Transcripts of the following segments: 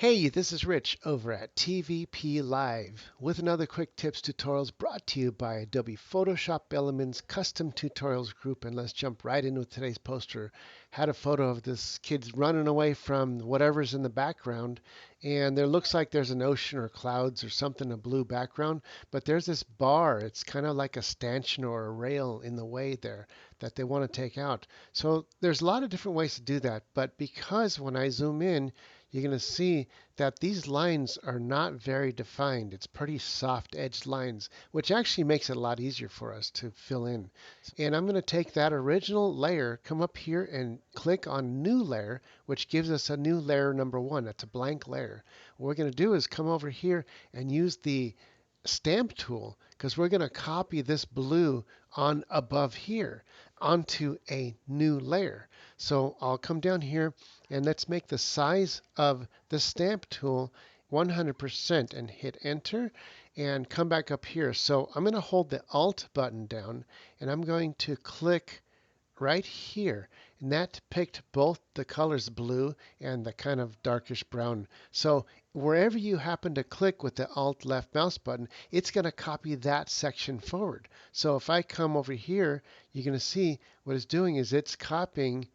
Hey, this is Rich over at TVP Live with another quick tips tutorials brought to you by Adobe Photoshop Elements Custom Tutorials Group. And let's jump right in with today's poster. Had a photo of this kid running away from whatever's in the background, and there looks like there's an ocean or clouds or something, a blue background, but there's this bar. It's kind of like a stanchion or a rail in the way there that they want to take out. So there's a lot of different ways to do that, but because when I zoom in, you're going to see that these lines are not very defined. It's pretty soft edged lines, which actually makes it a lot easier for us to fill in. And I'm going to take that original layer, come up here and click on New Layer, which gives us a new layer number one. That's a blank layer. What we're going to do is come over here and use the stamp tool because we're going to copy this blue on above here onto a new layer. So I'll come down here and let's make the size of the stamp tool 100% and hit enter and come back up here. So I'm going to hold the Alt button down and I'm going to click right here. And that picked both the colors blue and the kind of darkish brown. So wherever you happen to click with the Alt left mouse button, it's going to copy that section forward. So if I come over here, you're going to see what it's doing is it's copying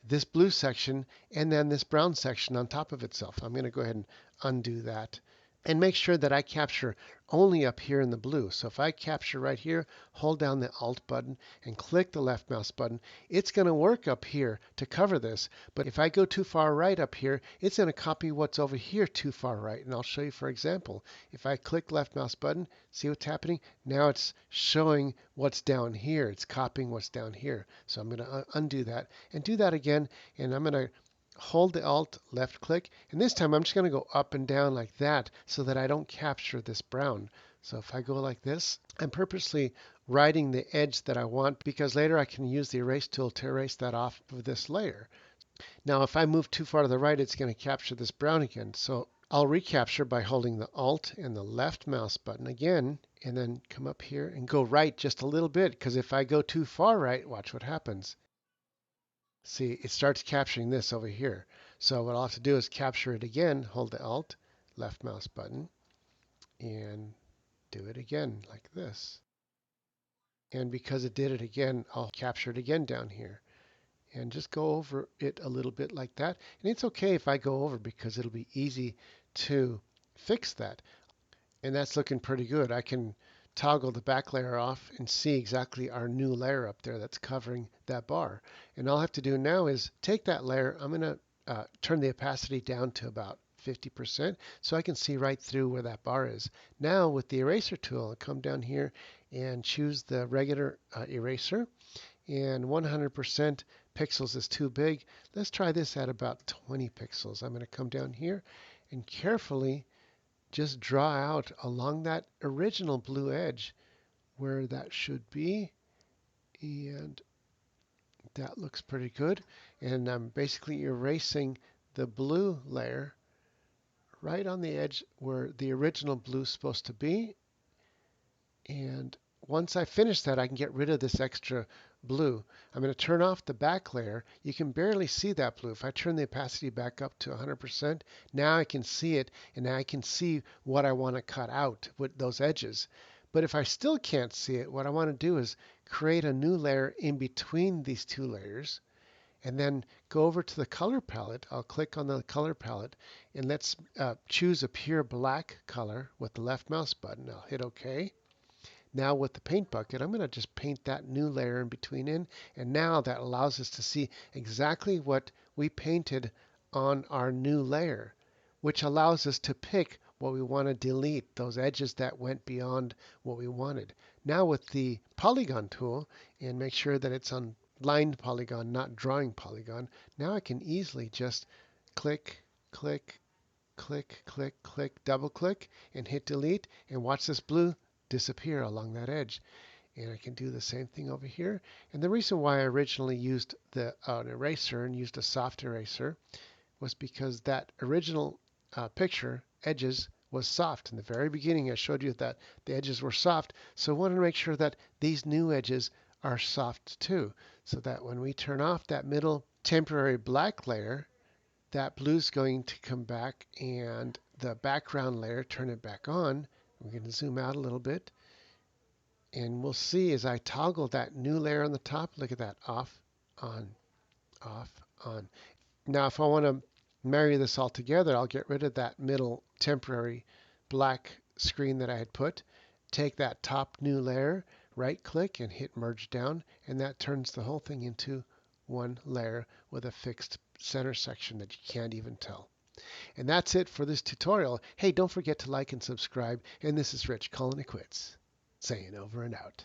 this blue section and then this brown section on top of itself. I'm going to go ahead and undo that and make sure that I capture only up here in the blue. So if I capture right here, hold down the Alt button and click the left mouse button, it's going to work up here to cover this. But if I go too far right up here, it's going to copy what's over here too far right. And I'll show you for example. If I click left mouse button, see what's happening? Now it's showing what's down here. It's copying what's down here. So I'm going to undo that and do that again. And I'm going to hold the Alt left click, and this time I'm just going to go up and down like that so that I don't capture this brown. So if I go like this, I'm purposely writing the edge that I want because later I can use the erase tool to erase that off of this layer. Now if I move too far to the right, it's going to capture this brown again. So I'll recapture by holding the Alt and the left mouse button again, and then come up here and go right just a little bit, because if I go too far right, watch what happens. See, it starts capturing this over here. So what I'll have to do is capture it again, hold the Alt, left mouse button, and do it again like this. And because it did it again, I'll capture it again down here. And just go over it a little bit like that. And it's okay if I go over because it'll be easy to fix that. And that's looking pretty good. I can toggle the back layer off and see exactly our new layer up there that's covering that bar. And all I have to do now is take that layer. I'm going to turn the opacity down to about 50% so I can see right through where that bar is. Now with the eraser tool, I'll come down here and choose the regular eraser, and 100% pixels is too big. Let's try this at about 20 pixels. I'm going to come down here and carefully just draw out along that original blue edge where that should be, and that looks pretty good. And I'm basically erasing the blue layer right on the edge where the original blue is supposed to be. And once I finish that, I can get rid of this extra blue. I'm going to turn off the back layer. You can barely see that blue. If I turn the opacity back up to 100%, now I can see it, and now I can see what I want to cut out with those edges. But if I still can't see it, what I want to do is create a new layer in between these two layers, and then go over to the color palette. I'll click on the color palette, and let's choose a pure black color with the left mouse button. I'll hit OK. Now with the paint bucket, I'm going to just paint that new layer in between in, and now that allows us to see exactly what we painted on our new layer, which allows us to pick what we want to delete, those edges that went beyond what we wanted. Now with the polygon tool, and make sure that it's on lined polygon, not drawing polygon, now I can easily just click, click, click, click, click, double click, and hit delete, and watch this blue disappear along that edge. And I can do the same thing over here. And the reason why I originally used an eraser and used a soft eraser was because that original picture, edges, was soft. In the very beginning, I showed you that the edges were soft. So I wanted to make sure that these new edges are soft too, so that when we turn off that middle temporary black layer, that blue's going to come back and the background layer, turn it back on. We're going to zoom out a little bit. And we'll see as I toggle that new layer on the top, look at that, off, on, off, on. Now, if I want to marry this all together, I'll get rid of that middle temporary black screen that I had put. Take that top new layer, right click and hit merge down, and that turns the whole thing into one layer with a fixed center section that you can't even tell. And that's it for this tutorial. Hey, don't forget to like and subscribe. And this is Rich calling it quits, saying over and out.